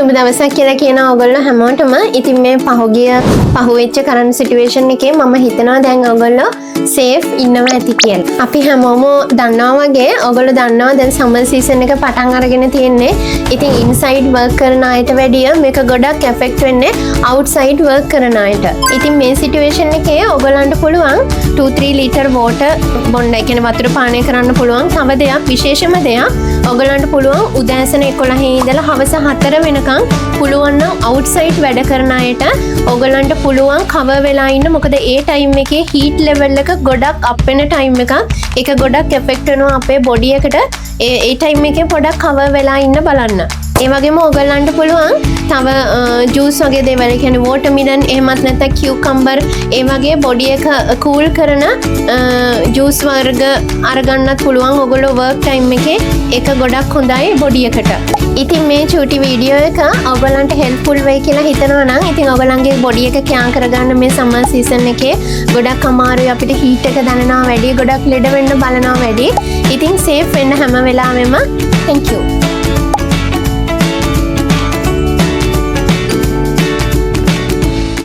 සුබ දවසක් කියලා කියනවා ඔයගොල්ලෝ හැමෝටම. ඉතින් මේ පහුවෙච්ච කරන්ට් සිටුේෂන් එකේ මම හිතනවා දැන් ඔයගොල්ලෝ සේෆ් ඉන්නවා ඇති කියලා. අපි හැමෝම දන්නවා වගේ ඔයගොල්ලෝ දන්නවා දැන් සමර් සීසන් එක පටන් අරගෙන තියෙන්නේ. ඉතින් ඉන්සයිඩ් වර්ක් කරන අයට වැඩිය මේක ගොඩක් එෆෙක්ට් වෙන්නේ අවුට්සයිඩ් වර්ක් කරන අයට. ඉතින් මේ සිටුේෂන් එකේ ඔයගොල්ලන්ට පුළුවන් 2-3 ලීටර් වෝටර් බොන්න, ඒ කියන්නේ වතුර පානය කරන්න පුළුවන්. තව දෙයක් විශේෂම දෙයක් ඔයගොල්ලන්ට පුළුවන් උදෑසන 11 ඉඳලා හවස 4 වෙනකන් පුළුවන් නම් අවුට්සයිඩ් වැඩ කරන අයට ඔයගොල්ලන්ට පුළුවන් කවර් වෙලා ඉන්න. මොකද ඒ ටයිම් එකේ හීට් ලෙවල් එක ගොඩක් අප් වෙන ටයිම් එකක්. ඒක ගොඩක් එෆෙක්ට් වෙනවා අපේ බොඩි එකට. ඒ ටයිම් එකේ පොඩක් කවර් වෙලා ඉන්න බලන්න. ඒ වගේම ඔයගොල්ලන්ට පුළුවන් තව ජූස් වගේ දේවල්, ඒ කියන්නේ වෝටර්මිලන් එහෙමත් නැත්නම් කියුකම්බර් ඒ වගේ බොඩි එක කූල් කරන ජූස් වර්ග අරගන්නත් පුළුවන් ඔයගොල්ලෝ වර්ක් ටයිම් එකේ. ඒක ගොඩක් හොඳයි බොඩි එකට. ඉතින් මේ චූටි වීඩියෝ එක ඔයගොල්ලන්ට හෙල්ප්ෆුල් වෙයි කියලා හිතනවා නම් ඉතින් ඔයගොල්ලන්ගේ බොඩි එක කැම් කරගන්න මේ සමර් සීසන් එකේ ගොඩක් අමාරුයි. අපිට හීට් එක දැනෙනවා වැඩි, ගොඩක් ලෙඩ වෙන්න බලනවා වැඩි. ඉතින් සේෆ් වෙන්න හැම වෙලාවෙම thank you.